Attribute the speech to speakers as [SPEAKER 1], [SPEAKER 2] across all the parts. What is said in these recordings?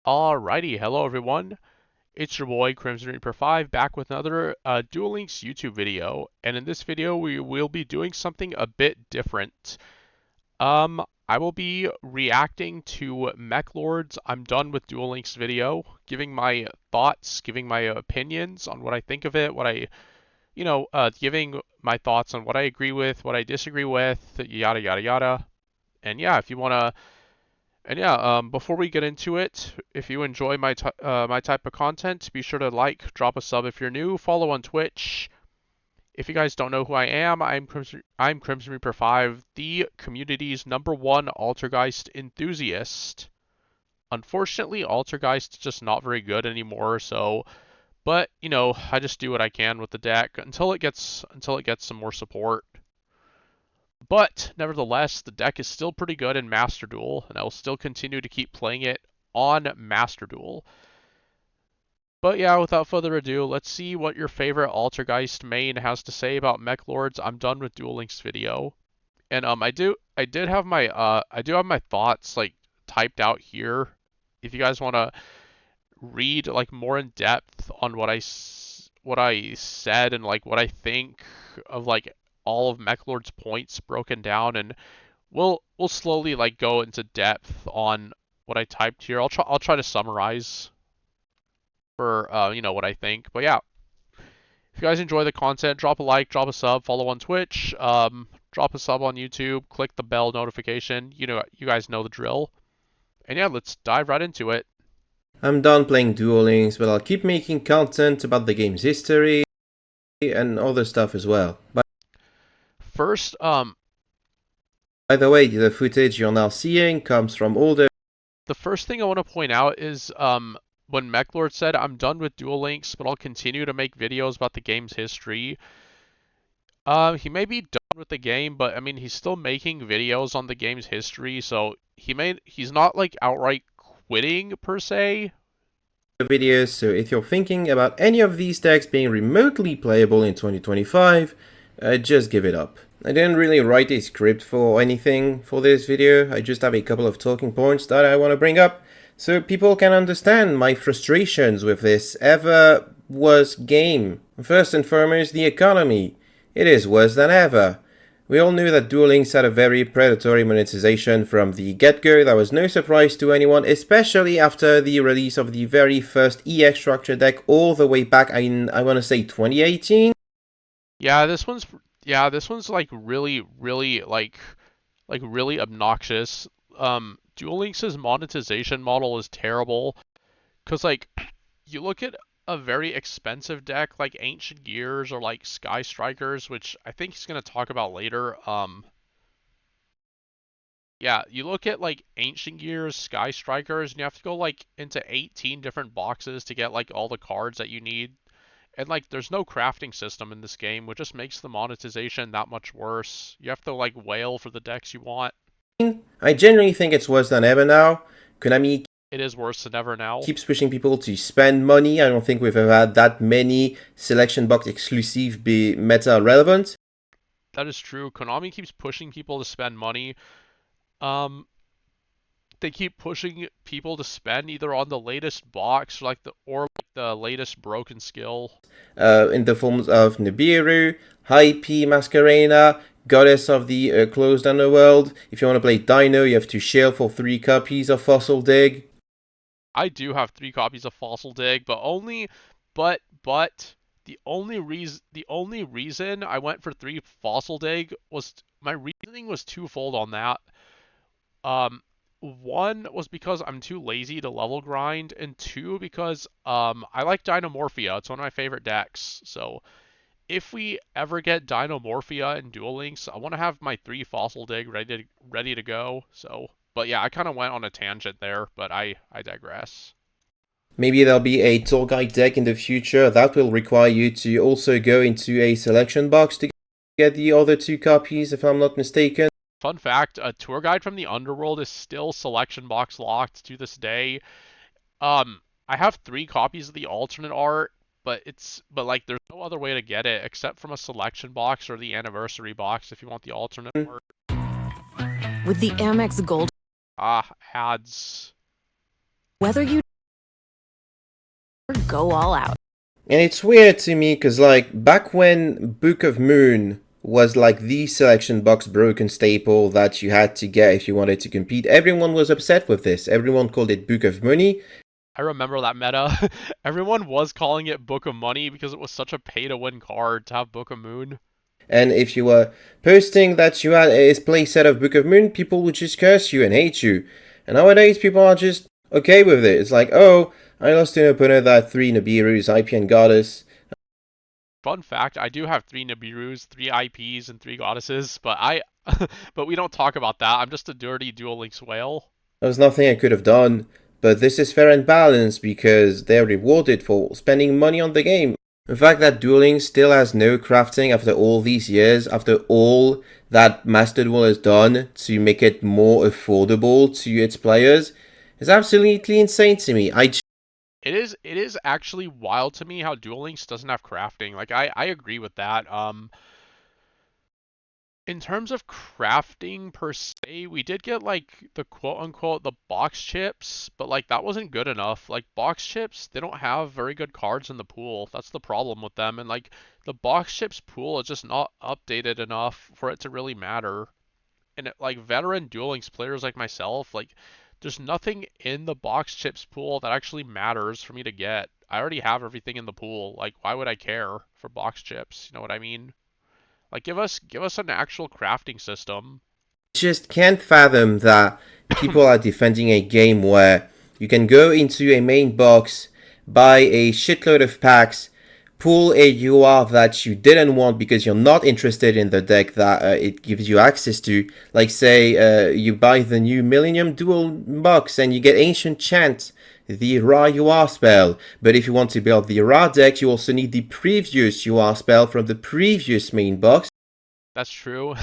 [SPEAKER 1] Alrighty, hello everyone. It's your boy Crimson Reaper 5 back with another Duel Links YouTube video, and in this video we will be doing something a bit different. I will be reacting to Mekklord's I'm Done with Duel Links video, giving my thoughts, giving my opinions on what I think of it, giving my thoughts on what I agree with, what I disagree with, yada yada yada. And yeah, if you wanna before we get into it, if you enjoy my type of content, be sure to like, drop a sub if you're new, follow on Twitch. If you guys don't know who I am, I'm Crimson Reaper 5, the community's #1 Altergeist enthusiast. Unfortunately, Altergeist is just not very good anymore, but I just do what I can with the deck until it gets some more support. But nevertheless, the deck is still pretty good in Master Duel, and I will still continue to keep playing it on Master Duel. But yeah, without further ado, let's see what your favorite Altergeist main has to say about Mekklord's I'm Done with Duel Links video. And I do have my thoughts like typed out here. If you guys want to read like more in depth on what I said and like what I think of like all of Mekklord's points broken down, and we'll slowly like go into depth on what I typed here. I'll try to summarize for what I think. But yeah, if you guys enjoy the content, drop a like, drop a sub, follow on Twitch, drop a sub on YouTube, click the bell notification. You guys know the drill. And yeah, let's dive right into it.
[SPEAKER 2] I'm done playing Duel Links, but I'll keep making content about the game's history and other stuff as well.
[SPEAKER 1] First,
[SPEAKER 2] by the way, the footage you're now seeing comes from older.
[SPEAKER 1] The first thing I want to point out is when Mekklord said, I'm done with Duel Links, but I'll continue to make videos about the game's history. He may be done with the game, but I mean, he's still making videos on the game's history, so he's not like outright quitting per se.
[SPEAKER 2] Videos, so if you're thinking about any of these decks being remotely playable in 2025, just give it up. I didn't really write a script for anything for this video, I just have a couple of talking points that I want to bring up, so people can understand my frustrations with this ever-worse game. First and foremost, the economy. It is worse than ever. We all knew that Duel Links had a very predatory monetization from the get-go. That was no surprise to anyone, especially after the release of the very first EX structure deck all the way back in, I want to say, 2018?
[SPEAKER 1] Yeah, this one's like really really obnoxious. Duel Links' monetization model is terrible, because like you look at a very expensive deck like Ancient Gears or like Sky Strikers, which I think he's going to talk about later. Yeah, you look at like Ancient Gears, Sky Strikers, and you have to go like into 18 different boxes to get like all the cards that you need. And like there's no crafting system in this game, which just makes the monetization that much worse. You have to like whale for the decks you want.
[SPEAKER 2] I genuinely think it's worse than ever now. Konami
[SPEAKER 1] It is worse than ever now.
[SPEAKER 2] Keeps pushing people to spend money. I don't think we've ever had that many selection box exclusive be meta relevant.
[SPEAKER 1] That is true. Konami keeps pushing people to spend money. They keep pushing people to spend either on the latest box or the latest broken skill.
[SPEAKER 2] In the forms of Nibiru, Hype, Masquerena, Goddess of the Closed Underworld. If you want to play Dino, you have to shell for 3 copies of Fossil Dig.
[SPEAKER 1] I do have 3 copies of Fossil Dig, but the only reason I went for 3 Fossil Dig was my reasoning was twofold on that. One was because I'm too lazy to level grind, and 2 because I like Dynamorphia. It's one of my favorite decks. So if we ever get Dynamorphia in Duel Links, I want to have my 3 Fossil Dig ready to go. So, but yeah, I kind of went on a tangent there, but I digress.
[SPEAKER 2] Maybe there'll be a tour guide deck in the future that will require you to also go into a selection box to get the other 2 copies, if I'm not mistaken.
[SPEAKER 1] Fun fact, a tour guide from the Underworld is still selection box locked to this day. I have 3 copies of the alternate art, but like there's no other way to get it except from a selection box or the anniversary box if you want the alternate art.
[SPEAKER 3] With the Amex Gold
[SPEAKER 1] Ads.
[SPEAKER 3] Whether you Go all out.
[SPEAKER 2] And it's weird to me because, like, back when Book of Moon was like the selection box broken staple that you had to get if you wanted to compete, everyone was upset with this. Everyone called it Book of Money.
[SPEAKER 1] I remember that meta. Everyone was calling it Book of Money because it was such a pay-to-win card to have Book of Moon.
[SPEAKER 2] And if you were posting that you had a playset of Book of Moon, people would just curse you and hate you. And nowadays, people are just okay with it. It's like, oh, I lost to an opponent that had 3 Nibirus, IP, and Goddess.
[SPEAKER 1] Fun fact, I do have 3 Nibirus, 3 IPs, and 3 Goddesses, but but we don't talk about that. I'm just a dirty Duel Links whale.
[SPEAKER 2] There was nothing I could have done. But this is fair and balanced because they're rewarded for spending money on the game. The fact that Duel Links still has no crafting after all these years, after all that Master Duel has done to make it more affordable to its players, is absolutely insane to me.
[SPEAKER 1] It is actually wild to me how Duel Links doesn't have crafting. Like I agree with that. In terms of crafting per se, we did get like the quote unquote the box chips, but like that wasn't good enough. Like box chips, they don't have very good cards in the pool. That's the problem with them. And like the box chips pool is just not updated enough for it to really matter. And like veteran Duel Links players like myself, like there's nothing in the box chips pool that actually matters for me to get. I already have everything in the pool. Like why would I care for box chips? You know what I mean? Like give us an actual crafting system.
[SPEAKER 2] just can't fathom that people are defending a game where you can go into a main box, buy a shitload of packs, pull a UR that you didn't want because you're not interested in the deck that it gives you access to. Like, say, you buy the new Millennium Duel box and you get Ancient Chant, the Ra UR spell. But if you want to build the Ra deck, you also need the previous UR spell from the previous main box.
[SPEAKER 1] That's true.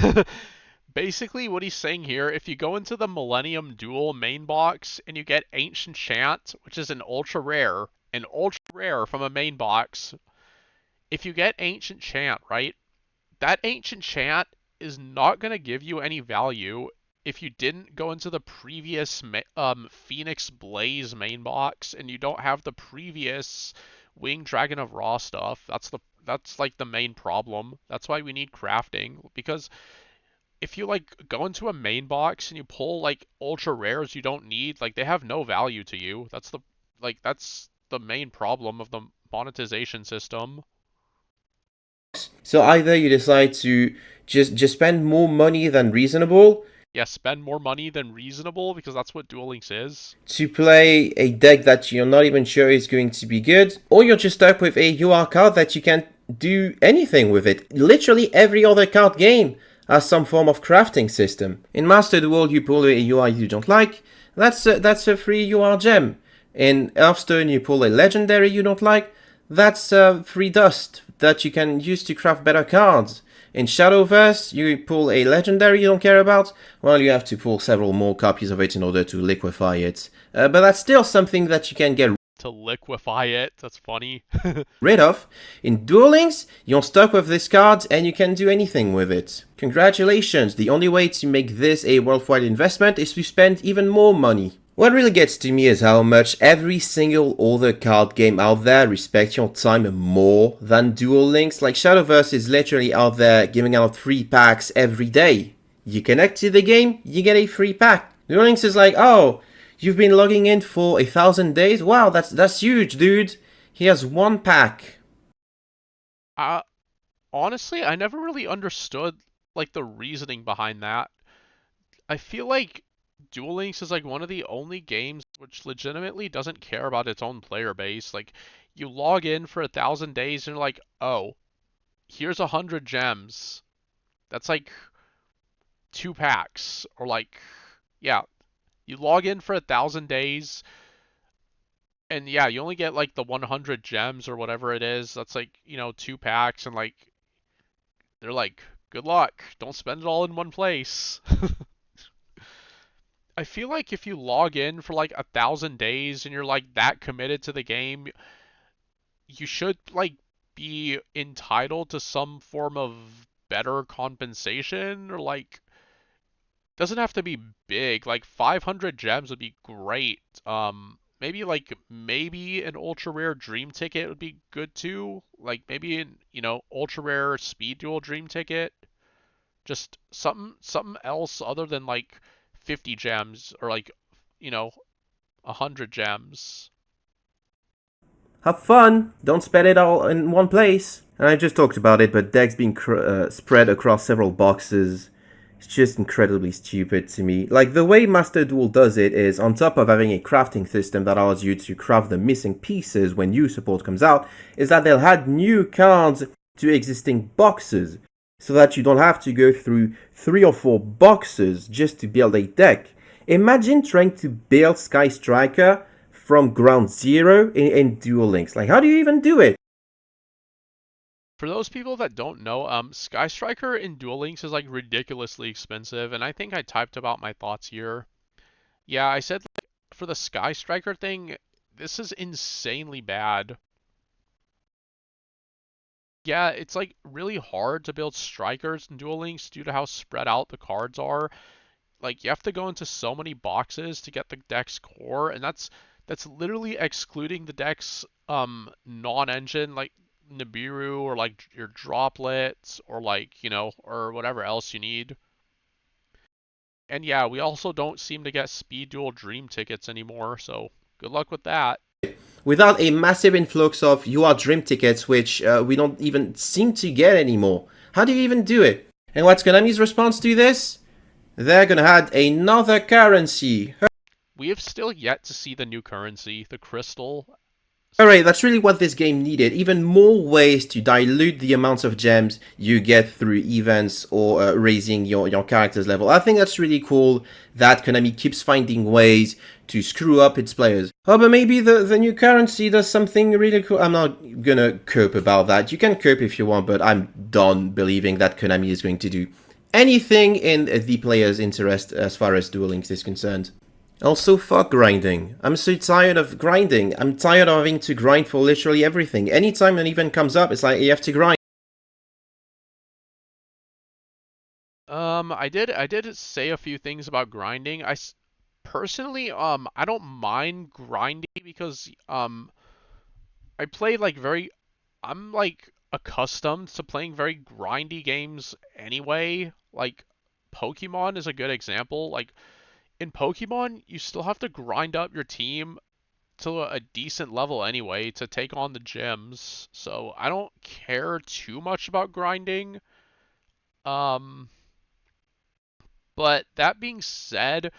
[SPEAKER 1] Basically, what he's saying here, if you go into the Millennium Duel main box and you get Ancient Chant, which is an ultra rare from a main box, if you get Ancient Chant, right, that Ancient Chant is not going to give you any value if you didn't go into the previous Phoenix Blaze main box and you don't have the previous Winged Dragon of Raw stuff. That's like the main problem. That's why we need crafting, because if you like go into a main box and you pull like ultra rares you don't need, like they have no value to you. That's the main problem of the monetization system.
[SPEAKER 2] So either you decide to just spend more money than reasonable
[SPEAKER 1] Yeah, spend more money than reasonable because that's what Duel Links is.
[SPEAKER 2] to play a deck that you're not even sure is going to be good, or you're just stuck with a UR card that you can't do anything with it. Literally every other card game has some form of crafting system. In Master Duel, you pull a UR you don't like, that's a free UR gem. In Hearthstone, you pull a legendary you don't like, that's free dust that you can use to craft better cards. In Shadowverse, you pull a legendary you don't care about, well, you have to pull several more copies of it in order to liquefy it. But that's still something that you can get
[SPEAKER 1] To liquefy it, that's funny.
[SPEAKER 2] rid of. In Duel Links, you're stuck with this card and you can do anything with it. Congratulations, the only way to make this a worldwide investment is to spend even more money. What really gets to me is how much every single other card game out there respects your time more than Duel Links. Like Shadowverse is literally out there giving out free packs every day. You connect to the game, you get a free pack. Duel Links is like, oh, you've been logging in for 1,000 days? Wow, that's huge, dude. Here's one pack.
[SPEAKER 1] uh, Honestly, I never really understood like the reasoning behind that. I feel like Duel Links is like one of the only games which legitimately doesn't care about its own player base. Like, you log in for 1,000 days and you're like, oh, here's 100 gems. That's like 2 packs, or like, yeah, you log in for 1,000 days, and yeah, you only get like the 100 gems or whatever it is. That's like 2 packs, and like they're like, good luck. Don't spend it all in one place. I feel like if you log in for like 1,000 days and you're like that committed to the game, you should like be entitled to some form of better compensation, or like doesn't have to be big. Like 500 gems would be great. maybe an ultra rare dream ticket would be good too. Like maybe an ultra rare speed duel dream ticket. Just something else other than like 50 gems or like you know 100 gems.
[SPEAKER 2] Have fun. Don't spend it all in one place. And I just talked about it, but decks being spread across several boxes, it's just incredibly stupid to me. Like, the way Master Duel does it is, on top of having a crafting system that allows you to craft the missing pieces when new support comes out, is that they'll add new cards to existing boxes, so that you don't have to go through 3 or 4 boxes just to build a deck. Imagine trying to build Sky Striker from ground zero in Duel Links. Like, how do you even do it?
[SPEAKER 1] For those people that don't know, Sky Striker in Duel Links is like ridiculously expensive, and I think I typed about my thoughts here. Yeah, I said like, for the Sky Striker thing, this is insanely bad. Yeah, it's like really hard to build strikers in Duel Links due to how spread out the cards are. Like you have to go into so many boxes to get the deck's core, and that's literally excluding the deck's non-engine like Nibiru or like your droplets or like, or whatever else you need. And yeah, we also don't seem to get speed duel dream tickets anymore, so good luck with that.
[SPEAKER 2] Without a massive influx of UR Dream tickets, which we don't even seem to get anymore. How do you even do it? And what's Konami's response to this? They're gonna add another currency.
[SPEAKER 1] We have still yet to see the new currency, the crystal.
[SPEAKER 2] Alright, that's really what this game needed. Even more ways to dilute the amounts of gems you get through events or raising your character's level. I think that's really cool that Konami keeps finding ways to screw up its players. Oh, but maybe the new currency does something really cool. I'm not gonna cope about that. You can cope if you want, but I'm done believing that Konami is going to do anything in the player's interest as far as Duel Links is concerned. Also, fuck grinding. I'm so tired of grinding. I'm tired of having to grind for literally everything. Anytime an event comes up, it's like you have to grind.
[SPEAKER 1] I did say a few things about grinding. Personally, I don't mind grinding because I play like I'm like accustomed to playing very grindy games anyway. Like Pokemon is a good example. Like in Pokemon, you still have to grind up your team to a decent level anyway to take on the gyms. So I don't care too much about grinding. Um, but that being said,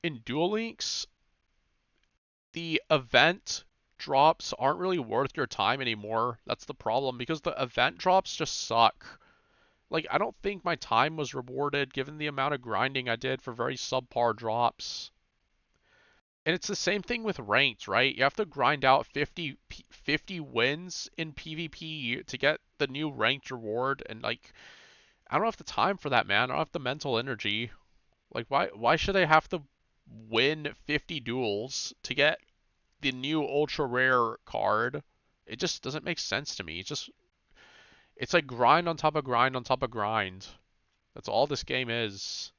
[SPEAKER 1] in Duel Links, the event drops aren't really worth your time anymore. That's the problem because the event drops just suck. Like I don't think my time was rewarded given the amount of grinding I did for very subpar drops. And it's the same thing with ranked, right? You have to grind out 50 wins in PvP to get the new ranked reward, and like I don't have the time for that, man. I don't have the mental energy. Like why should I have to win 50 duels to get the new ultra rare card? It just doesn't make sense to me. It's like grind on top of grind on top of grind. That's all this game is.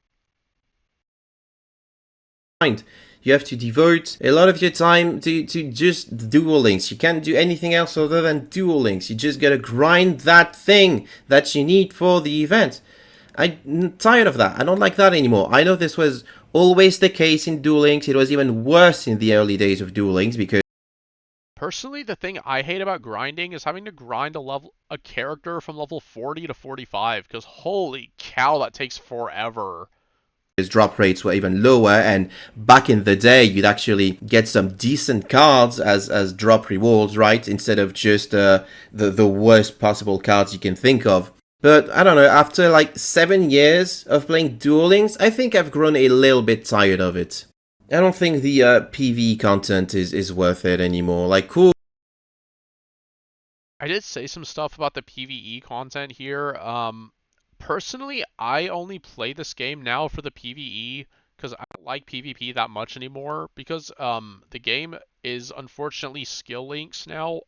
[SPEAKER 2] You have to devote a lot of your time to just Duel Links. You can't do anything else other than Duel Links. You just gotta grind that thing that you need for the event. I'm tired of that. I don't like that anymore. I know this was always the case in Duel Links. It was even worse in the early days of Duel Links because
[SPEAKER 1] Personally, the thing I hate about grinding is having to grind a character from level 40 to 45 because holy cow, that takes forever.
[SPEAKER 2] his drop rates were even lower, and back in the day you'd actually get some decent cards as drop rewards, right, instead of just the worst possible cards you can think of. But I don't know, after like 7 years of playing Duel Links, I think I've grown a little bit tired of it. I don't think the PvE content is worth it anymore. Like, cool.
[SPEAKER 1] I did say some stuff about the PvE content here. Personally, I only play this game now for the PvE because I don't like PvP that much anymore because the game is unfortunately skill links now.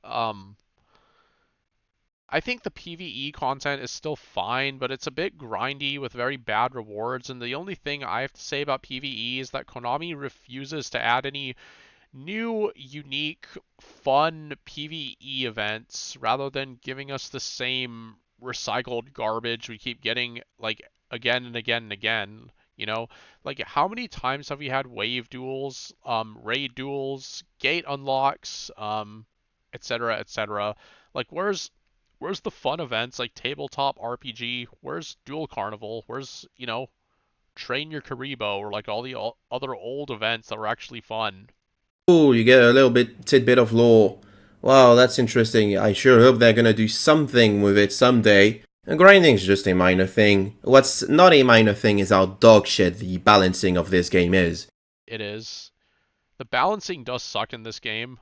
[SPEAKER 1] I think the PvE content is still fine, but it's a bit grindy with very bad rewards. And the only thing I have to say about PvE is that Konami refuses to add any new, unique, fun PvE events rather than giving us the same recycled garbage we keep getting like again and again and again. You know, like how many times have we had wave duels, raid duels, gate unlocks, etc., etc. Like where's the fun events like tabletop RPG? Where's Duel Carnival? Where's, Train Your Karibo or like all the other old events that were actually fun?
[SPEAKER 2] Oh, you get a little bit tidbit of lore. Wow, that's interesting. I sure hope they're gonna do something with it someday. And grinding's just a minor thing. What's not a minor thing is how dogshit the balancing of this game is.
[SPEAKER 1] It is. The balancing does suck in this game.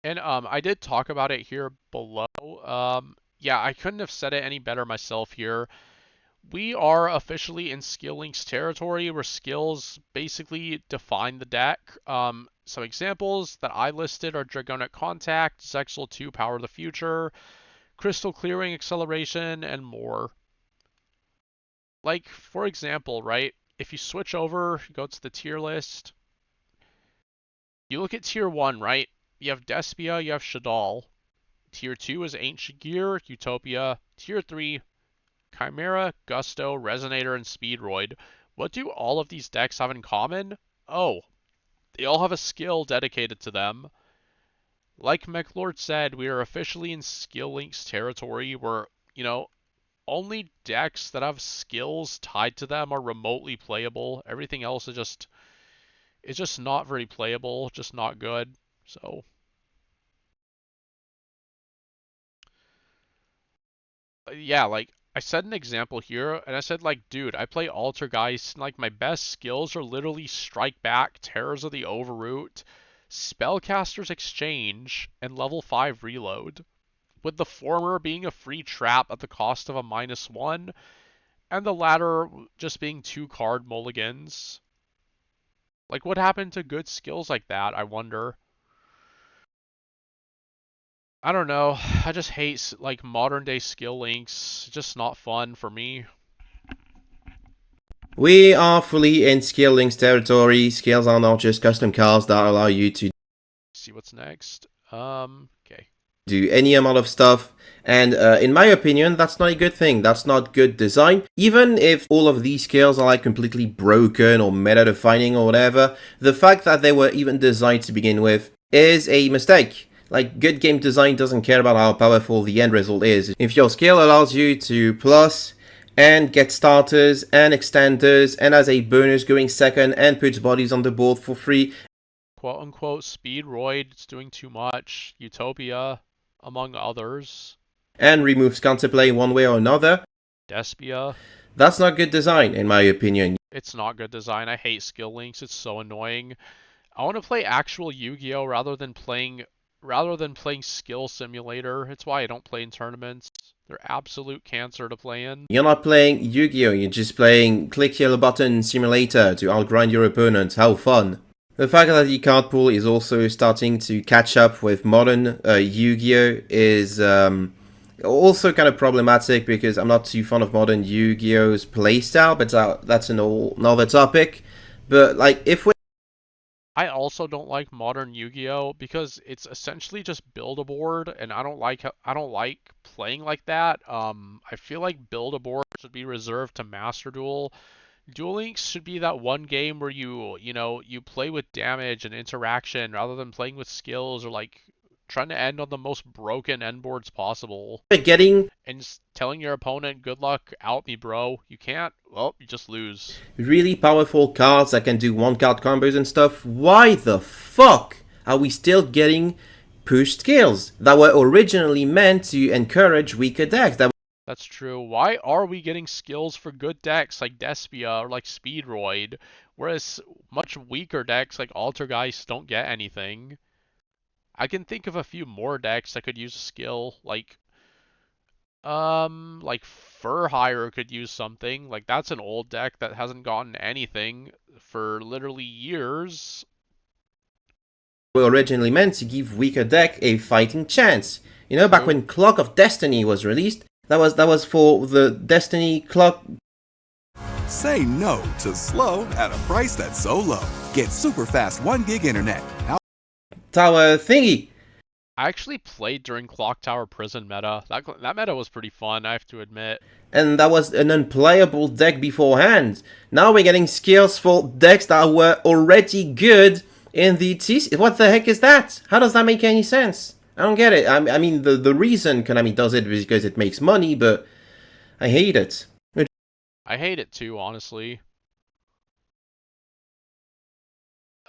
[SPEAKER 1] And I did talk about it here below. Yeah, I couldn't have said it any better myself here. We are officially in Skill Links territory where skills basically define the deck. Some examples that I listed are Dragonic Contact, Zexal 2 Power of the Future, Crystal Clearing Acceleration, and more. Like, for example, right? If you switch over, you go to the tier list, you look at tier 1, right? You have Despia, you have Shadal. Tier 2 is Ancient Gear, Utopia. Tier 3, Chimera, Gusto, Resonator, and Speedroid. What do all of these decks have in common? Oh, they all have a skill dedicated to them. Like Mekklord said, we are officially in Skill Links territory where, only decks that have skills tied to them are remotely playable. Everything else is just not very playable, just not good. So yeah, like I said an example here, and I said like, dude, I play Altergeist, and like my best skills are literally Strike Back, Terrors of the Overroot, Spellcaster's Exchange, and level 5 Reload, with the former being a free trap at the cost of a -1, and the latter just being 2 card mulligans. Like, what happened to good skills like that, I wonder? I don't know. I just hate like modern day skill links. It's just not fun for me.
[SPEAKER 2] We are fully in Skill Links territory. Skills are not just custom cards that allow you to
[SPEAKER 1] See what's next. Okay.
[SPEAKER 2] do any amount of stuff. And in my opinion, that's not a good thing. That's not good design. Even if all of these skills are like completely broken or meta defining or whatever, the fact that they were even designed to begin with is a mistake. Like, good game design doesn't care about how powerful the end result is. If your skill allows you to plus and get starters and extenders and as a bonus going second and puts bodies on the board for free,
[SPEAKER 1] Quote unquote Speedroid, it's doing too much. Utopia, among others.
[SPEAKER 2] and removes counterplay one way or another,
[SPEAKER 1] Despia.
[SPEAKER 2] that's not good design in my opinion.
[SPEAKER 1] It's not good design. I hate skill links. It's so annoying. I want to play actual Yu-Gi-Oh rather than playing Skill Simulator. It's why I don't play in tournaments. They're absolute cancer to play in.
[SPEAKER 2] You're not playing Yu-Gi-Oh! You're just playing click yellow button simulator to outgrind your opponent. How fun. The fact that the card pool is also starting to catch up with modern Yu-Gi-Oh! Is also kind of problematic because I'm not too fond of modern Yu-Gi-Oh!'s playstyle, but that's another topic. But like, if we
[SPEAKER 1] I also don't like modern Yu-Gi-Oh because it's essentially just build a board, and I don't like playing like that. I feel like build a board should be reserved to Master Duel. Duel Links should be that one game where you play with damage and interaction rather than playing with skills or like trying to end on the most broken end boards possible
[SPEAKER 2] we're getting
[SPEAKER 1] and telling your opponent, "Good luck, out me, bro." You can't. Well, you just lose.
[SPEAKER 2] really powerful cards that can do one-card combos and stuff, why the fuck are we still getting pushed skills that were originally meant to encourage weaker decks?
[SPEAKER 1] That's true. Why are we getting skills for good decks like Despia or like Speedroid, whereas much weaker decks like Altergeist don't get anything? I can think of a few more decks that could use a skill, like Fur Hire could use something. Like that's an old deck that hasn't gotten anything for literally years.
[SPEAKER 2] Were originally meant to give weaker deck a fighting chance. You know, back
[SPEAKER 1] True.
[SPEAKER 2] when Clock of Destiny was released, that was for the Destiny Clock
[SPEAKER 3] Say no to slow at a price that's so low. Get super fast 1 gig internet.
[SPEAKER 2] Tower thingy.
[SPEAKER 1] I actually played during Clock Tower Prison meta. That meta was pretty fun, I have to admit.
[SPEAKER 2] And that was an unplayable deck beforehand. Now we're getting skills for decks that were already good in the TC. What the heck is that? How does that make any sense? I don't get it. I mean, the reason Konami does it is because it makes money, but I hate it.
[SPEAKER 1] I hate it too, honestly.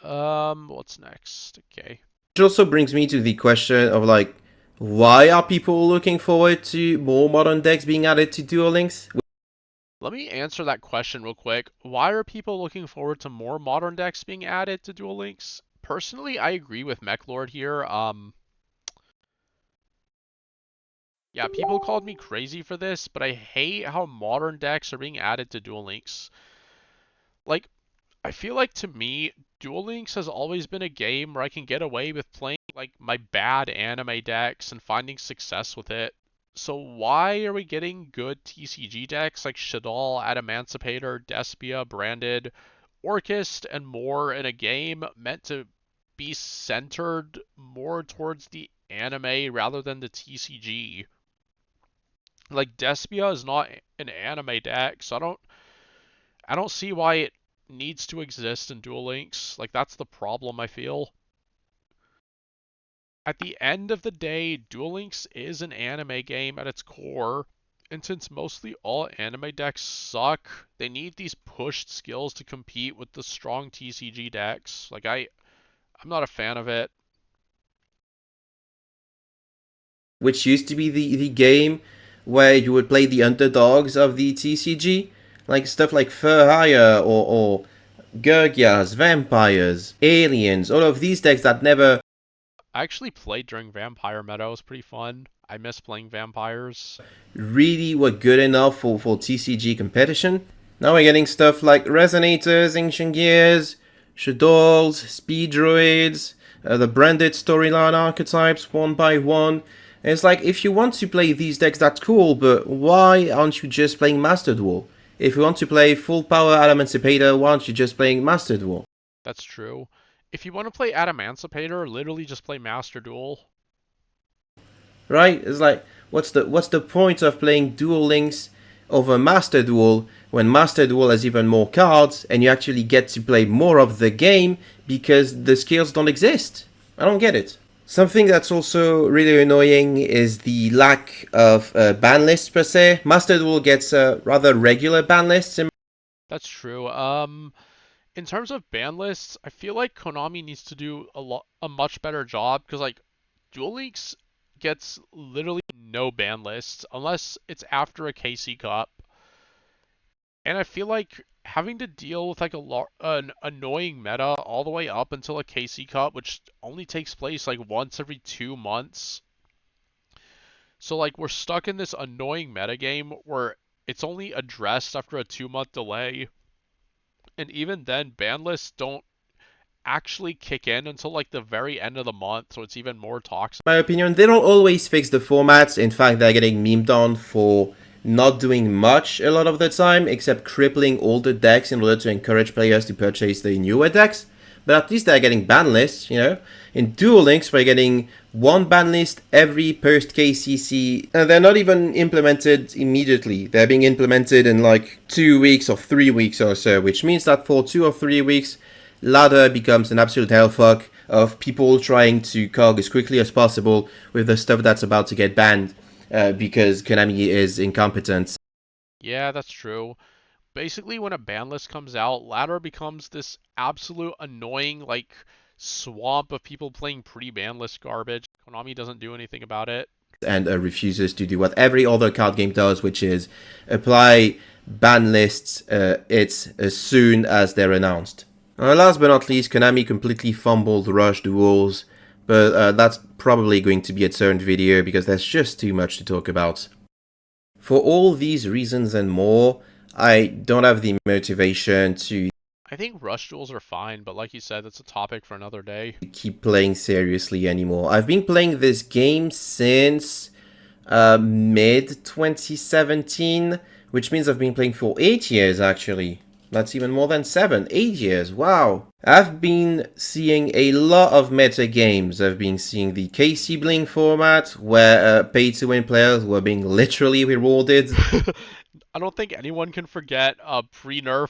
[SPEAKER 1] What's next? Okay.
[SPEAKER 2] Which also brings me to the question of like, why are people looking forward to more modern decks being added to Duel Links?
[SPEAKER 1] Let me answer that question real quick. Why are people looking forward to more modern decks being added to Duel Links? Personally, I agree with Mekklord here. Yeah, people called me crazy for this, but I hate how modern decks are being added to Duel Links. Like, I feel like to me, Duel Links has always been a game where I can get away with playing like my bad anime decks and finding success with it. So why are we getting good TCG decks like Shaddoll, Adamancipator, Despia, Branded, Orchist, and more in a game meant to be centered more towards the anime rather than the TCG? Like Despia is not an anime deck, so I don't see why it needs to exist in Duel Links. Like, that's the problem, I feel. At the end of the day, Duel Links is an anime game at its core, and since mostly all anime decks suck, they need these pushed skills to compete with the strong TCG decks. Like, I'm not a fan of it.
[SPEAKER 2] Which used to be the game where you would play the underdogs of the TCG, like stuff like Fur Hire or Gurgias, Vampires, Aliens, all of these decks that never
[SPEAKER 1] I actually played during Vampire meta. It was pretty fun. I miss playing vampires.
[SPEAKER 2] really were good enough for TCG competition. Now we're getting stuff like Resonators, Ancient Gears, Shadolls, Speed Druids, the branded storyline archetypes one by one. And it's like, if you want to play these decks, that's cool, but why aren't you just playing Master Duel? If you want to play full power Adamancipator, why aren't you just playing Master Duel?
[SPEAKER 1] That's true. If you want to play Adamancipator, literally just play Master Duel.
[SPEAKER 2] Right? It's like, what's the point of playing Duel Links over Master Duel when Master Duel has even more cards and you actually get to play more of the game because the skills don't exist? I don't get it. Something that's also really annoying is the lack of ban lists per se. Master Duel gets rather regular ban lists.
[SPEAKER 1] That's true. In terms of ban lists, I feel like Konami needs to do a much better job because like Duel Links gets literally no ban lists unless it's after a KC Cup. And I feel like having to deal with like an annoying meta all the way up until a KC Cup, which only takes place like once every 2 months. So like we're stuck in this annoying meta game where it's only addressed after a 2 month delay. And even then, ban lists don't actually kick in until like the very end of the month, so it's even more toxic.
[SPEAKER 2] In my opinion, they don't always fix the formats. In fact, they're getting memed on for not doing much a lot of the time, except crippling older decks in order to encourage players to purchase the newer decks. But at least they're getting ban lists, you know. In Duel Links, we're getting one ban list every post KCC, and they're not even implemented immediately. They're being implemented in like 2 weeks or 3 weeks or so, which means that for 2 or 3 weeks, ladder becomes an absolute hellfuck of people trying to cog as quickly as possible with the stuff that's about to get banned because Konami is incompetent.
[SPEAKER 1] Yeah, that's true. Basically, when a ban list comes out, ladder becomes this absolute annoying like swamp of people playing pre-ban list garbage. Konami doesn't do anything about it.
[SPEAKER 2] And refuses to do what every other card game does, which is apply ban lists it's as soon as they're announced. Last but not least, Konami completely fumbled Rush Duels, but that's probably going to be its own video because there's just too much to talk about. For all these reasons and more, I don't have the motivation to
[SPEAKER 1] I think rush duels are fine, but like you said, that's a topic for another day.
[SPEAKER 2] keep playing seriously anymore. I've been playing this game since mid 2017, which means I've been playing for 8 years actually. That's even more than 7, 8 years, wow. I've been seeing a lot of meta games. I've been seeing the KC Bling format, where pay-to-win players were being literally rewarded.
[SPEAKER 1] I don't think anyone can forget pre-nerf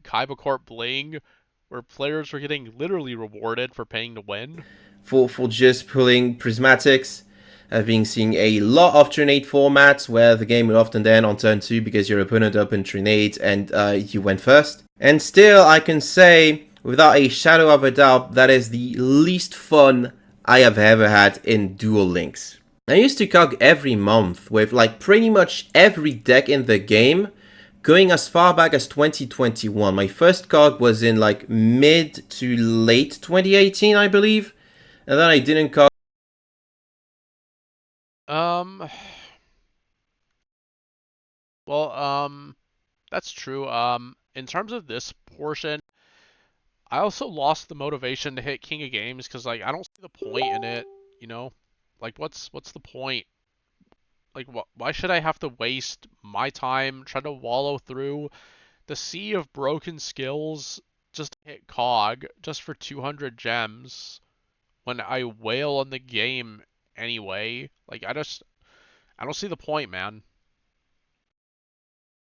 [SPEAKER 1] Kaiba Corp Bling, where players were getting literally rewarded for paying to win.
[SPEAKER 2] For just pulling prismatics. I've been seeing a lot of trinade formats where the game will often end on turn 2 because your opponent opened trinade and you went first. And still, I can say, without a shadow of a doubt, that is the least fun I have ever had in Duel Links. I used to cog every month with like pretty much every deck in the game, going as far back as 2021. My first cog was in like mid to late 2018, I believe. And then I didn't cog.
[SPEAKER 1] Um, well, that's true. In terms of this portion, I also lost the motivation to hit King of Games because like I don't see the point in it, you know? Like what's the point? Like why should I have to waste my time trying to wallow through the sea of broken skills just to hit cog just for 200 gems when I wail on the game anyway? Like I don't see the point, man.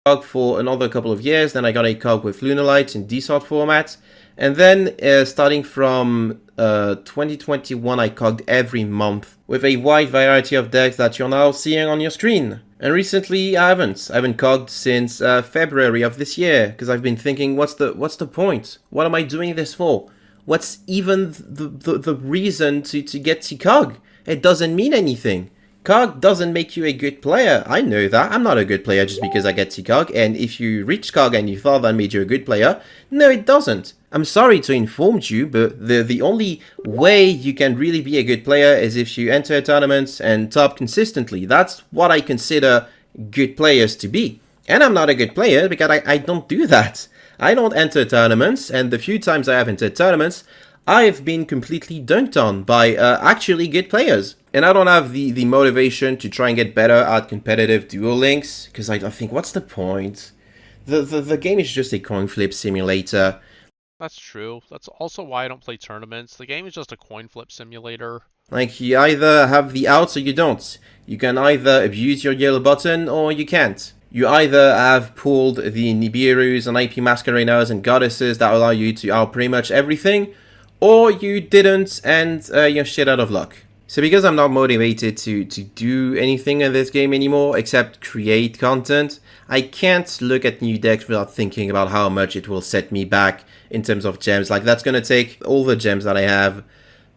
[SPEAKER 2] Cog for another couple of years. Then I got a cog with Lunalights in DSOT format. And then starting from 2021, I cogged every month with a wide variety of decks that you're now seeing on your screen. And recently, I haven't cogged since February of this year because I've been thinking, what's the point? What am I doing this for? What's even the reason to get to cog? It doesn't mean anything. COG doesn't make you a good player. I know that. I'm not a good player just because I get to COG, and if you reach COG and you thought that made you a good player, no, it doesn't. I'm sorry to inform you, but the only way you can really be a good player is if you enter tournaments and top consistently. That's what I consider good players to be. And I'm not a good player because I don't do that. I don't enter tournaments, and the few times I have entered tournaments, I've been completely dunked on by actually good players. And I don't have the motivation to try and get better at competitive Duel Links, because I think, what's the point? The game is just a coin flip simulator.
[SPEAKER 1] That's true. That's also why I don't play tournaments. The game is just a coin flip simulator.
[SPEAKER 2] Like, you either have the outs or you don't. You can either abuse your yellow button or you can't. You either have pulled the Nibiru's and IP Masqueraders and Goddesses that allow you to out pretty much everything, or you didn't and you're shit out of luck. So because I'm not motivated to do anything in this game anymore except create content, I can't look at new decks without thinking about how much it will set me back in terms of gems. Like, that's gonna take all the gems that I have,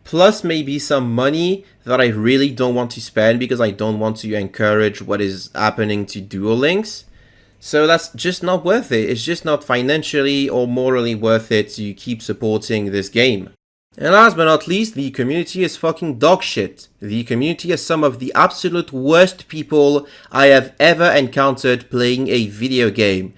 [SPEAKER 2] plus maybe some money that I really don't want to spend because I don't want to encourage what is happening to Duel Links. So that's just not worth it. It's just not financially or morally worth it to keep supporting this game. And last but not least, the community is fucking dog shit. The community is some of the absolute worst people I have ever encountered playing a video game.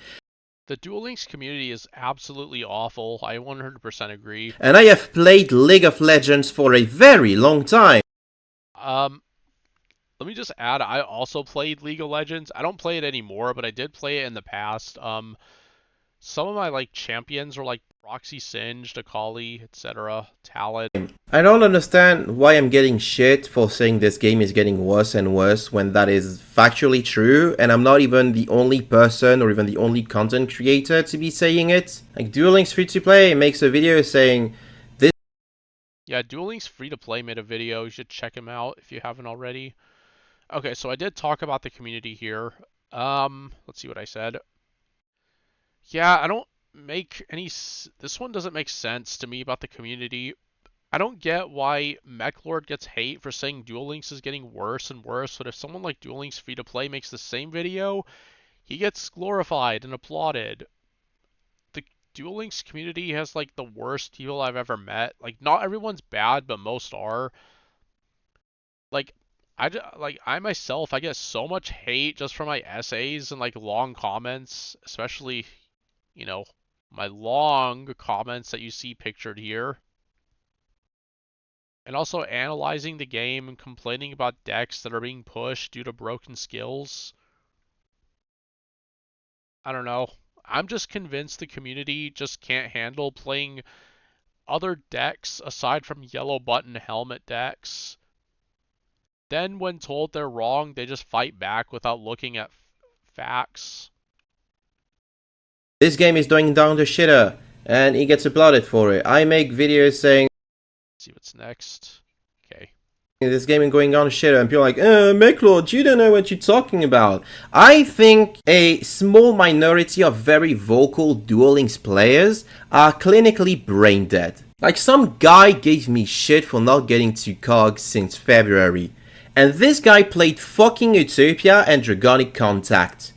[SPEAKER 1] The Duel Links community is absolutely awful. I 100% agree.
[SPEAKER 2] And I have played League of Legends for a very long time.
[SPEAKER 1] Let me just add, I also played League of Legends. I don't play it anymore, but I did play it in the past. Some of my like champions were like Proxy Singed, Akali, etc., Talon.
[SPEAKER 2] I don't understand why I'm getting shit for saying this game is getting worse and worse when that is factually true, and I'm not even the only person or even the only content creator to be saying it. Like, Duel Links Free to Play makes a video saying this.
[SPEAKER 1] Yeah, Duel Links Free to Play made a video. You should check him out if you haven't already. Okay, so I did talk about the community here. Let's see what I said. Yeah, I don't make any. This one doesn't make sense to me about the community. I don't get why Mekklord gets hate for saying Duel Links is getting worse and worse, but if someone like Duel Links Free to Play makes the same video, he gets glorified and applauded. The Duel Links community has like the worst people I've ever met. Like, not everyone's bad, but most are. Like, I myself, I get so much hate just from my essays and like long comments, especially, you know, my long comments that you see pictured here. And also analyzing the game and complaining about decks that are being pushed due to broken skills. I don't know. I'm just convinced the community just can't handle playing other decks aside from yellow button helmet decks. Then, when told they're wrong, they just fight back without looking at facts.
[SPEAKER 2] This game is going down the shitter, and he gets applauded for it. I make videos saying
[SPEAKER 1] Let's see what's next. Okay.
[SPEAKER 2] this game is going down the shitter, and people are like, Mekklord, you don't know what you're talking about. I think a small minority of very vocal Duel Links players are clinically brain dead. Like, some guy gave me shit for not getting to COG since February, and this guy played fucking Utopia and Dragonic Contact.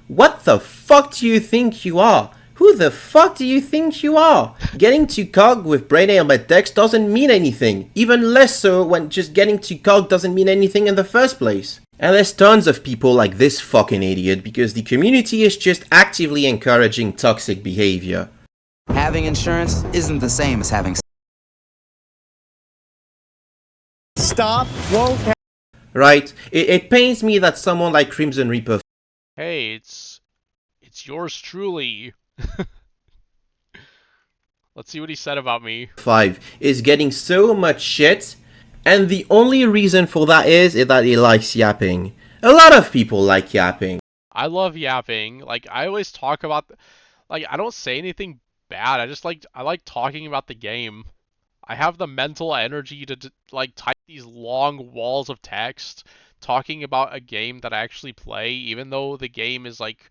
[SPEAKER 2] What the fuck do you think you are? Who the fuck do you think you are? Getting to COG with brain helmet decks doesn't mean anything. Even less so when just getting to COG doesn't mean anything in the first place. And there's tons of people like this fucking idiot because the community is just actively encouraging toxic behavior.
[SPEAKER 4] Having insurance isn't the same as having...
[SPEAKER 5] Stop won't count.
[SPEAKER 2] Right? It pains me that someone like Crimson Reaper
[SPEAKER 1] Hey, it's yours truly. Let's see what he said about me.
[SPEAKER 2] 5 is getting so much shit, and the only reason for that is that he likes yapping. A lot of people like yapping.
[SPEAKER 1] I love yapping. Like, I always talk about, like, I don't say anything bad. I like talking about the game. I have the mental energy to like type these long walls of text talking about a game that I actually play, even though the game is like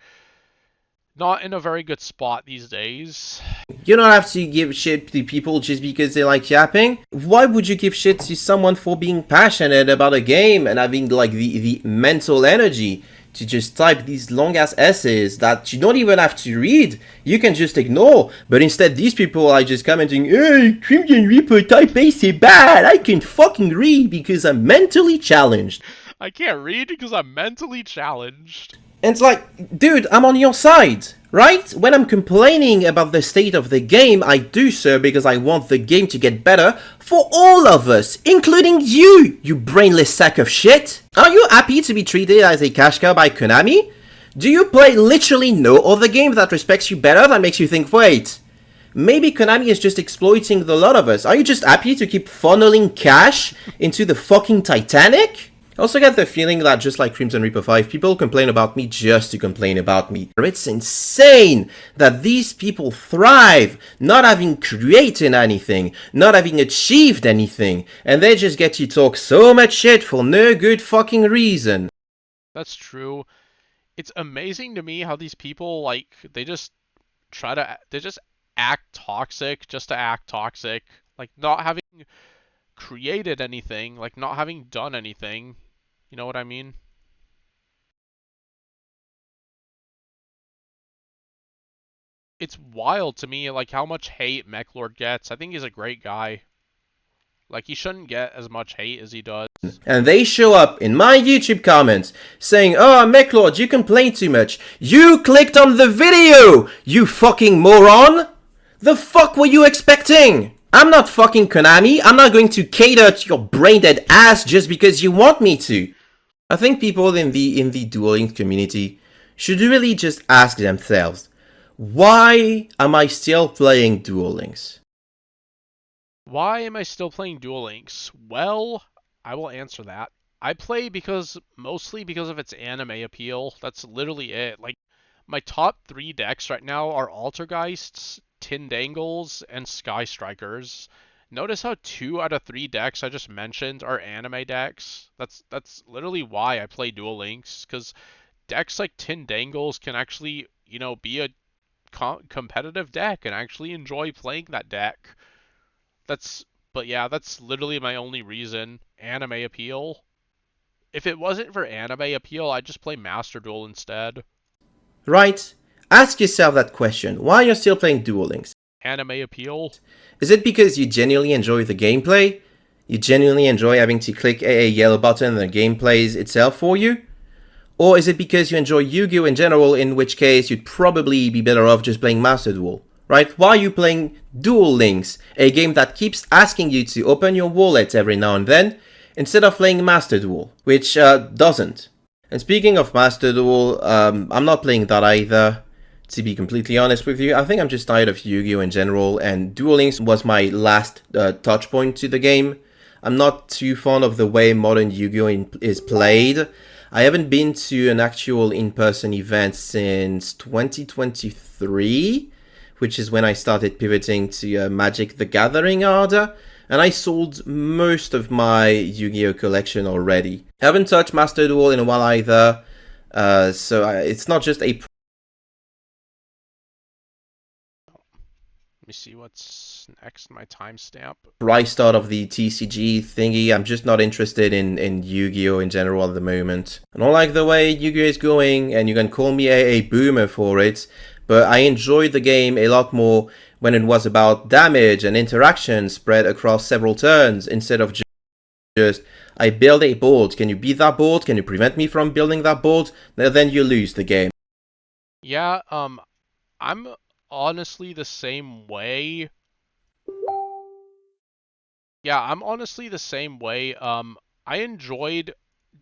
[SPEAKER 1] not in a very good spot these days.
[SPEAKER 2] You don't have to give shit to people just because they like yapping. Why would you give shit to someone for being passionate about a game and having like the mental energy to just type these long ass essays that you don't even have to read, you can just ignore? But instead these people are just commenting, hey, Crimson Reaper type essay bad, I can fucking read because I'm mentally challenged.
[SPEAKER 1] I can't read because I'm mentally challenged.
[SPEAKER 2] And it's like, dude, I'm on your side, right? When I'm complaining about the state of the game, I do so because I want the game to get better for all of us, including you, you brainless sack of shit. Are you happy to be treated as a cash cow by Konami? Do you play literally no other game that respects you better, that makes you think, wait, maybe Konami is just exploiting the lot of us? Are you just happy to keep funneling cash into the fucking Titanic? I also get the feeling that just like Crimson Reaper 5, people complain about me just to complain about me. It's insane that these people thrive not having created anything, not having achieved anything, and they just get to talk so much shit for no good fucking reason.
[SPEAKER 1] That's true. It's amazing to me how these people, like, they just act toxic just to act toxic. Like, not having created anything, like not having done anything. You know what I mean? It's wild to me, like, how much hate Mekklord gets. I think he's a great guy. Like, he shouldn't get as much hate as he does.
[SPEAKER 2] And they show up in my YouTube comments saying, oh, Mekklord, you complain too much. You clicked on the video, you fucking moron! The fuck were you expecting? I'm not fucking Konami. I'm not going to cater to your brain-dead ass just because you want me to. I think people in the Duel Links community should really just ask themselves, why am I still playing Duel Links?
[SPEAKER 1] Why am I still playing Duel Links? Well, I will answer that. I play mostly because of its anime appeal. That's literally it. Like, my top 3 decks right now are ALTERGEISTs, Tindangles, and Sky Strikers. Notice how 2 out of 3 decks I just mentioned are anime decks. That's literally why I play Duel Links, because decks like Tindangles can actually, you know, be a competitive deck and actually enjoy playing that deck. But yeah, that's literally my only reason. Anime appeal. If it wasn't for anime appeal, I'd just play Master Duel instead.
[SPEAKER 2] Right? Ask yourself that question. Why are you still playing Duel Links?
[SPEAKER 1] Anime appeal.
[SPEAKER 2] Is it because you genuinely enjoy the gameplay? You genuinely enjoy having to click a yellow button and the game plays itself for you? Or is it because you enjoy Yu-Gi-Oh! In general, in which case you'd probably be better off just playing Master Duel? Right? Why are you playing Duel Links, a game that keeps asking you to open your wallet every now and then, instead of playing Master Duel, which doesn't? And speaking of Master Duel, I'm not playing that either. To be completely honest with you, I think I'm just tired of Yu-Gi-Oh! In general, and Duel Links was my last touch point to the game. I'm not too fond of the way modern Yu-Gi-Oh! Is played. I haven't been to an actual in-person event since 2023, which is when I started pivoting to Magic the Gathering Arda, and I sold most of my Yu-Gi-Oh! Collection already. I haven't touched Master Duel in a while either, so it's not just a...
[SPEAKER 1] Let me see what's next in my timestamp.
[SPEAKER 2] Right start of the TCG thingy. I'm just not interested in Yu-Gi-Oh! In general at the moment. I don't like the way Yu-Gi-Oh! Is going, and you can call me a boomer for it, but I enjoyed the game a lot more when it was about damage and interaction spread across several turns, instead of just I build a board. Can you beat that board? Can you prevent me from building that board? Then you lose the game.
[SPEAKER 1] Yeah, I'm honestly the same way. Yeah, I'm honestly the same way. I enjoyed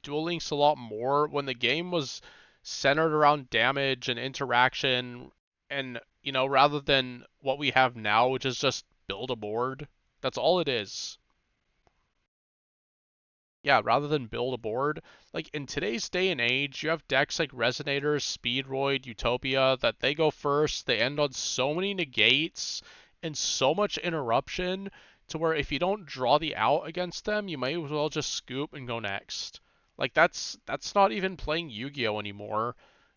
[SPEAKER 1] Duel Links a lot more when the game was centered around damage and interaction, and, you know, rather than what we have now, which is just build a board. That's all it is. Yeah, rather than build a board. Like, in today's day and age, you have decks like Resonators, Speedroid, Utopia, that they go first, they end on so many negates and so much interruption, to where if you don't draw the out against them, you might as well just scoop and go next. Like, that's not even playing Yu-Gi-Oh! Anymore.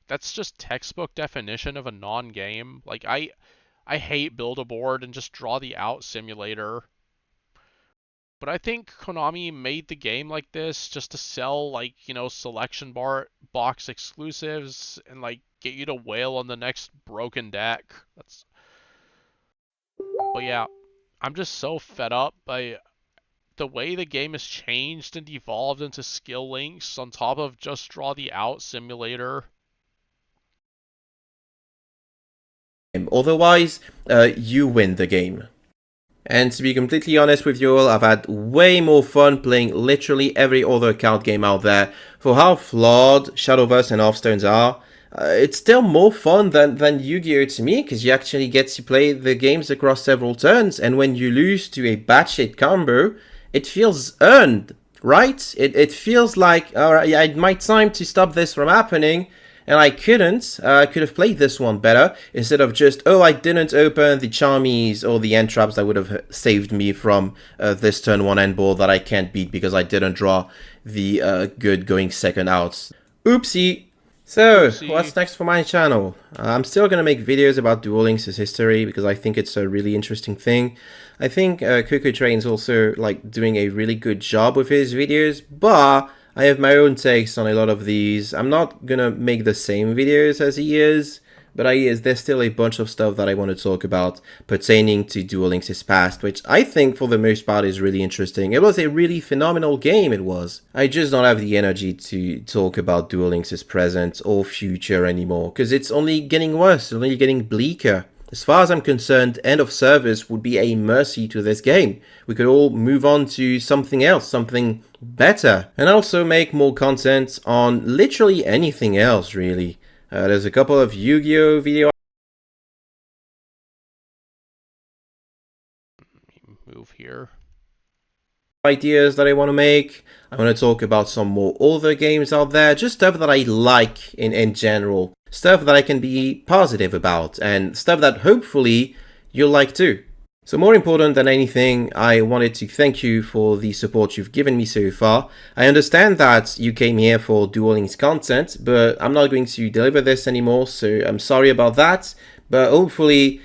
[SPEAKER 1] That's just textbook definition of a non-game. Like, I hate build a board and just draw the out simulator. But I think Konami made the game like this just to sell, like, you know, selection bar box exclusives and, like, get you to wail on the next broken deck. But yeah, I'm just so fed up by the way the game has changed and evolved into skill links on top of just draw the out simulator.
[SPEAKER 2] Otherwise, you win the game. And to be completely honest with you all, I've had way more fun playing literally every other card game out there. For how flawed Shadowverse and Hearthstones are, it's still more fun than Yu-Gi-Oh! To me, because you actually get to play the games across several turns, and when you lose to a batshit combo, it feels earned, right? It feels like, alright, yeah, it's my time to stop this from happening, and I couldn't. I could have played this one better, instead of just, oh, I didn't open the Charmies or the end traps that would have saved me from this turn 1 end board that I can't beat because I didn't draw the good going second out. Oopsie! So, what's next for my channel? I'm still going to make videos about Duel Links' history because I think it's a really interesting thing. I think Coco Train's also like doing a really good job with his videos, but I have my own takes on a lot of these. I'm not gonna make the same videos as he is, but there's still a bunch of stuff that I want to talk about pertaining to Duel Links' past, which I think for the most part is really interesting. It was a really phenomenal game, it was. I just don't have the energy to talk about Duel Links' present or future anymore, because it's only getting worse, it's only getting bleaker. As far as I'm concerned, end of service would be a mercy to this game. We could all move on to something else, something better, and also make more content on literally anything else, really. There's a couple of Yu-Gi-Oh! Video
[SPEAKER 1] Move here.
[SPEAKER 2] ideas that I want to make. I want to talk about some more older games out there, just stuff that I like in general. Stuff that I can be positive about, and stuff that hopefully you'll like too. So more important than anything, I wanted to thank you for the support you've given me so far. I understand that you came here for Duel Links content, but I'm not going to deliver this anymore, so I'm sorry about that. But hopefully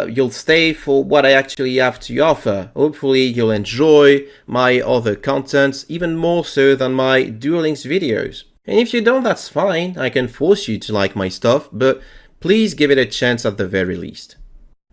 [SPEAKER 2] you'll stay for what I actually have to offer. Hopefully you'll enjoy my other content even more so than my Duel Links videos. And if you don't, that's fine. I can force you to like my stuff, but please give it a chance at the very least.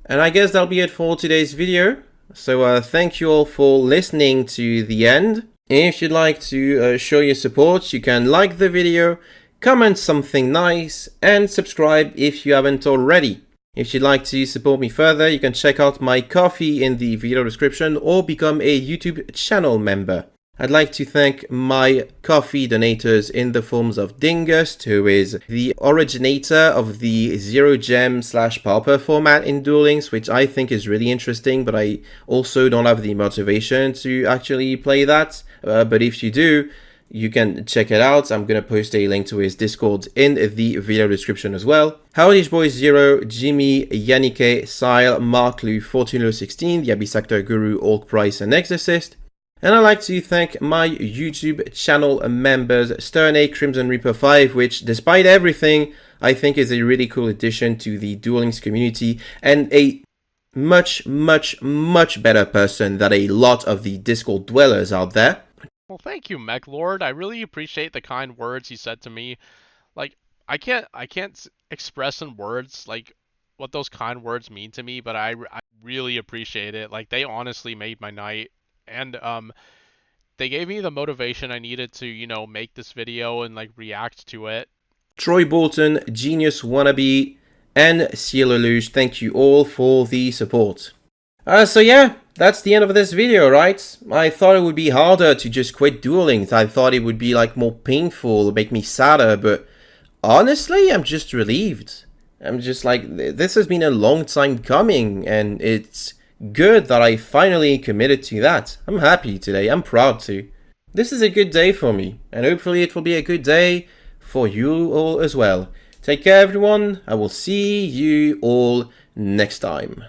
[SPEAKER 2] And I guess that'll be it for today's video. So thank you all for listening to the end. If you'd like to show your support, you can like the video, comment something nice, and subscribe if you haven't already. If you'd like to support me further, you can check out my Ko-fi in the video description or become a YouTube channel member. I'd like to thank my coffee donators in the forms of Dingust, who is the originator of the zero gem / pauper format in Duel Links, which I think is really interesting, but I also don't have the motivation to actually play that. But if you do, you can check it out. I'm gonna post a link to his Discord in the video description as well. Howdish Boys Zero, Jimmy, Yannick, Sile, Mark, Lou, 1416, the Abyss Actor Guru, Orc Price, and Exorcist. And I'd like to thank my YouTube channel members, Sterne, Crimson Reaper 5, which, despite everything, I think is a really cool addition to the Duel Links community, and a much, much, much better person than a lot of the Discord dwellers out there.
[SPEAKER 1] Well, thank you, Mekklord. I really appreciate the kind words you said to me. Like, I can't express in words like what those kind words mean to me, but I really appreciate it. Like, they honestly made my night, and they gave me the motivation I needed to, make this video and like react to it.
[SPEAKER 2] Troy Bolton, Genius Wannabe, and Cielo Luge, thank you all for the support. So yeah, that's the end of this video, right? I thought it would be harder to just quit Duel Links. I thought it would be like more painful, make me sadder, but honestly, I'm just relieved. I'm just like, this has been a long time coming, and it's good that I finally committed to that. I'm happy today, I'm proud to. This is a good day for me, and hopefully it will be a good day for you all as well. Take care everyone, I will see you all next time.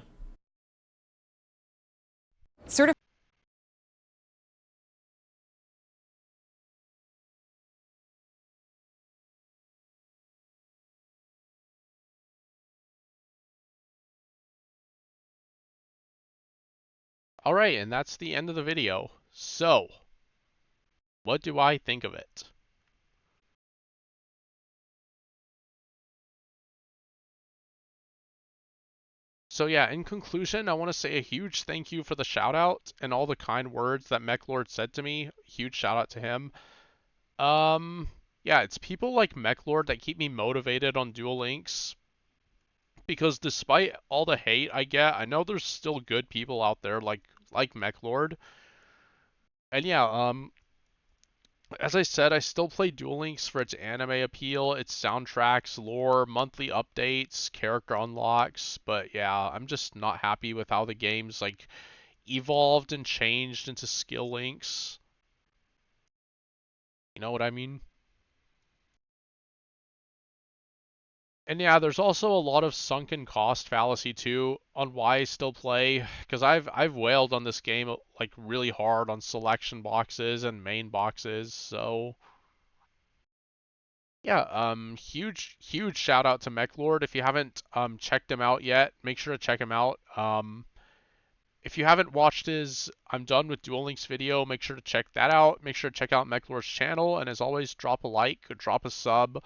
[SPEAKER 1] Alright, and that's the end of the video. So, what do I think of it? So yeah, in conclusion, I want to say a huge thank you for the shout out and all the kind words that Mekklord said to me. Huge shout out to him. Yeah, it's people like Mekklord that keep me motivated on Duel Links. Because despite all the hate I get, I know there's still good people out there like Mekklord. And yeah, as I said, I still play Duel Links for its anime appeal, its soundtracks, lore, monthly updates, character unlocks, but yeah, I'm just not happy with how the game's like evolved and changed into skill links. You know what I mean? And yeah, there's also a lot of sunken cost fallacy too on why I still play, because I've wailed on this game like really hard on selection boxes and main boxes, so yeah, huge shout out to Mekklord. If you haven't checked him out yet, make sure to check him out. If you haven't watched his I'm done with Duel Links video, make sure to check that out. Make sure to check out Mekklord's channel, and as always, drop a like, drop a sub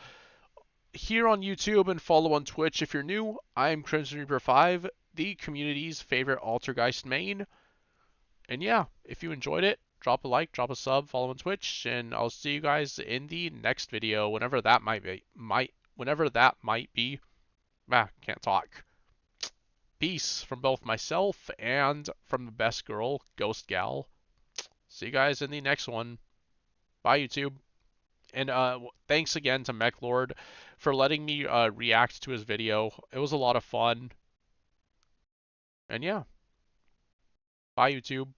[SPEAKER 1] here on YouTube, and follow on Twitch if you're new. I'm Crimson Reaper 5, the community's favorite Altergeist main. And yeah, if you enjoyed it, drop a like, drop a sub, follow on Twitch, and I'll see you guys in the next video, whenever that might be. Whenever that might be. Ah, can't talk. Peace from both myself and from the best girl, Ghost Gal. See you guys in the next one. Bye, YouTube. And thanks again to Mekklord for letting me react to his video. It was a lot of fun. And yeah. Bye, YouTube.